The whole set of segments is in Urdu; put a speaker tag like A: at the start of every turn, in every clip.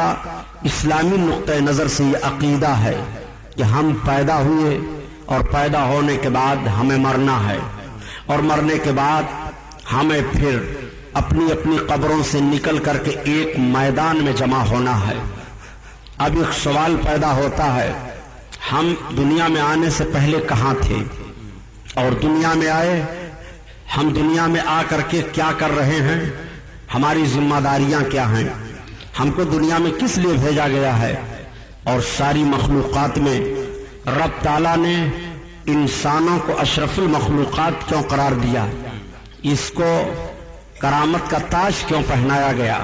A: کا اسلامی نقطۂ نظر سے یہ عقیدہ ہے کہ ہم پیدا ہوئے اور پیدا ہونے کے بعد ہمیں مرنا ہے، اور مرنے کے بعد ہمیں پھر اپنی اپنی قبروں سے نکل کر کے ایک میدان میں جمع ہونا ہے۔ اب ایک سوال پیدا ہوتا ہے، ہم دنیا میں آنے سے پہلے کہاں تھے اور دنیا میں آئے؟ ہم دنیا میں آ کر کے کیا کر رہے ہیں؟ ہماری ذمہ داریاں کیا ہیں؟ ہم کو دنیا میں کس لیے بھیجا گیا ہے؟ اور ساری مخلوقات میں رب تعالیٰ نے انسانوں کو اشرف المخلوقات کیوں قرار دیا؟ اس کو کرامت کا تاج کیوں پہنایا گیا؟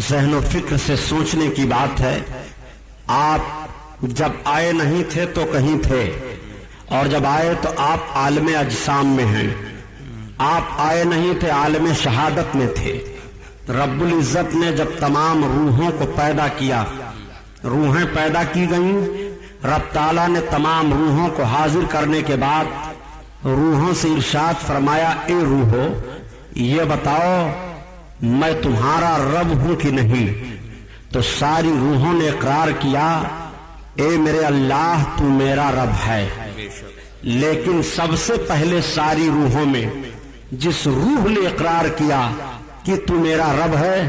A: ذہن و فکر سے سوچنے کی بات ہے۔ آپ جب آئے نہیں تھے تو کہیں تھے، اور جب آئے تو آپ عالم اجسام میں ہیں۔ آپ آئے نہیں تھے، عالم شہادت میں تھے۔ رب العزت نے جب تمام روحوں کو پیدا کیا، روحیں پیدا کی گئیں، رب تعالیٰ نے تمام روحوں کو حاضر کرنے کے بعد روحوں سے ارشاد فرمایا، اے روحو یہ بتاؤ میں تمہارا رب ہوں کہ نہیں؟ تو ساری روحوں نے اقرار کیا، اے میرے اللہ تو میرا رب ہے۔ لیکن سب سے پہلے ساری روحوں میں جس روح نے اقرار کیا کہ تو میرا رب ہے،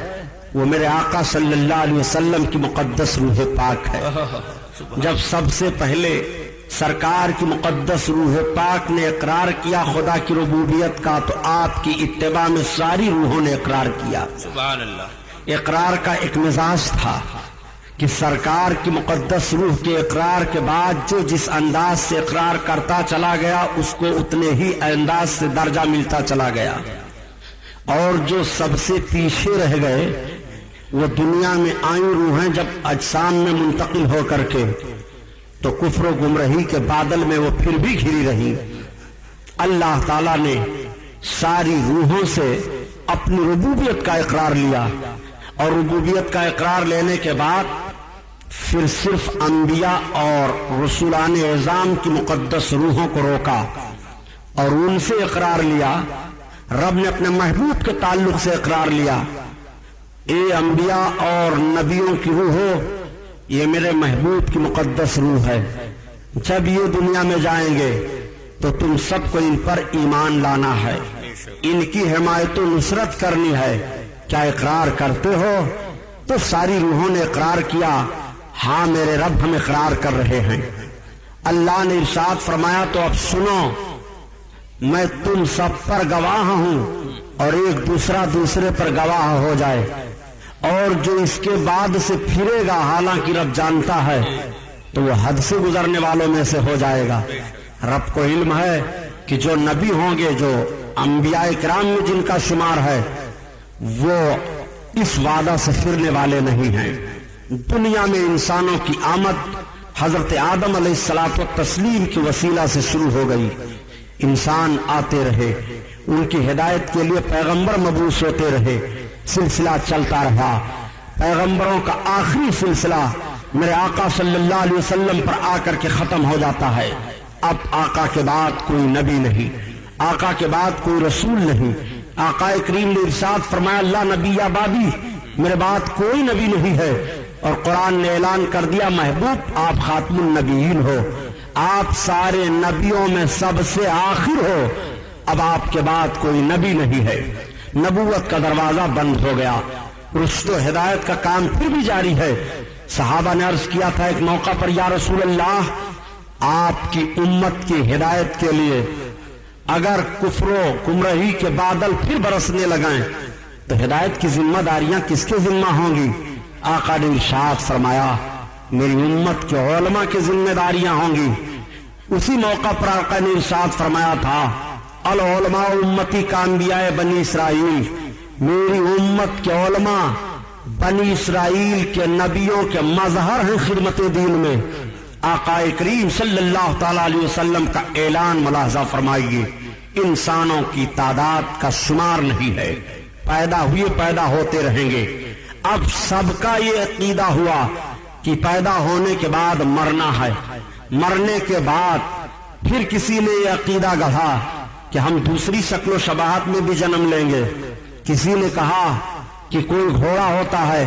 A: وہ میرے آقا صلی اللہ علیہ وسلم کی مقدس روح پاک ہے۔ جب سب سے پہلے سرکار کی مقدس روح پاک نے اقرار کیا خدا کی ربوبیت کا، تو آپ کی اتباع میں ساری روحوں نے اقرار کیا۔
B: سبحان اللہ۔
A: اقرار کا ایک مزاج تھا کہ سرکار کی مقدس روح کے اقرار کے بعد جو جس انداز سے اقرار کرتا چلا گیا، اس کو اتنے ہی انداز سے درجہ ملتا چلا گیا، اور جو سب سے پیچھے رہ گئے وہ دنیا میں آئی روحیں جب اجسام میں منتقل ہو کر کے، تو کفر و گمراہی کے بادل میں وہ پھر بھی گھری رہی۔ اللہ تعالیٰ نے ساری روحوں سے اپنی ربوبیت کا اقرار لیا، اور ربوبیت کا اقرار لینے کے بعد پھر صرف انبیاء اور رسولان اعظام کی مقدس روحوں کو روکا اور ان سے اقرار لیا۔ رب نے اپنے محبوب کے تعلق سے اقرار لیا، اے انبیاء اور نبیوں کی روحو یہ میرے محبوب کی مقدس روح ہے، جب یہ دنیا میں جائیں گے تو تم سب کو ان پر ایمان لانا ہے، ان کی حمایت و نصرت کرنی ہے۔ کیا اقرار کرتے ہو؟ تو ساری روحوں نے اقرار کیا، ہاں میرے رب ہم اقرار کر رہے ہیں۔ اللہ نے ارشاد فرمایا، تو اب سنو میں تم سب پر گواہ ہوں، اور ایک دوسرا دوسرے پر گواہ ہو جائے، اور جو اس کے بعد سے پھرے گا حالانکہ رب جانتا ہے تو وہ حد سے گزرنے والوں میں سے ہو جائے گا۔ رب کو علم ہے کہ جو نبی ہوں گے، جو انبیاء کرام میں جن کا شمار ہے، وہ اس وعدہ سے پھرنے والے نہیں ہیں۔ دنیا میں انسانوں کی آمد حضرت آدم علیہ الصلوۃ والتسلیم کی وسیلہ سے شروع ہو گئی۔ انسان آتے رہے، ان کی ہدایت کے لیے پیغمبر مبعوث ہوتے رہے، سلسلہ چلتا رہا۔ پیغمبروں کا آخری سلسلہ میرے آقا صلی اللہ علیہ وسلم پر آ کر کے ختم ہو جاتا ہے۔ اب آقا کے بعد کوئی نبی نہیں، آقا کے بعد کوئی رسول نہیں۔ آقا کریم نے ارشاد فرمایا، لا نبی بعدی، میرے بعد کوئی نبی نہیں ہے، اور قرآن نے اعلان کر دیا، محبوب آپ خاتم النبیین ہو، آپ سارے نبیوں میں سب سے آخر ہو، اب آپ کے بعد کوئی نبی نہیں ہے۔ نبوت کا دروازہ بند ہو گیا، رشد و ہدایت کا کام پھر بھی جاری ہے۔ صحابہ نے عرض کیا تھا ایک موقع پر، یا رسول اللہ آپ کی امت کی ہدایت کے لیے اگر کفر و گمراہی کے بادل پھر برسنے لگائیں تو ہدایت کی ذمہ داریاں کس کے ذمہ ہوں گی؟ آقا نے ارشاد فرمایا، میری امت کے علماء کی ذمہ داریاں ہوں گی۔ اسی موقع پر آقا نے ارشاد فرمایا تھا، العلماء امتی کا انبیاء بنی اسرائیل، میری امت کے علماء بنی اسرائیل کے نبیوں کے مظہر ہیں خدمت دین میں۔ آقا کریم صلی اللہ تعالی علیہ وسلم کا اعلان ملاحظہ فرمائیے، انسانوں کی تعداد کا شمار نہیں ہے، پیدا ہوئے پیدا ہوتے رہیں گے۔ اب سب کا یہ عقیدہ ہوا کہ پیدا ہونے کے بعد مرنا ہے، مرنے کے بعد پھر کسی نے یہ عقیدہ گڑھا کہ ہم دوسری شکل و شباہت میں بھی جنم لیں گے۔ کسی نے کہا کہ کوئی گھوڑا ہوتا ہے،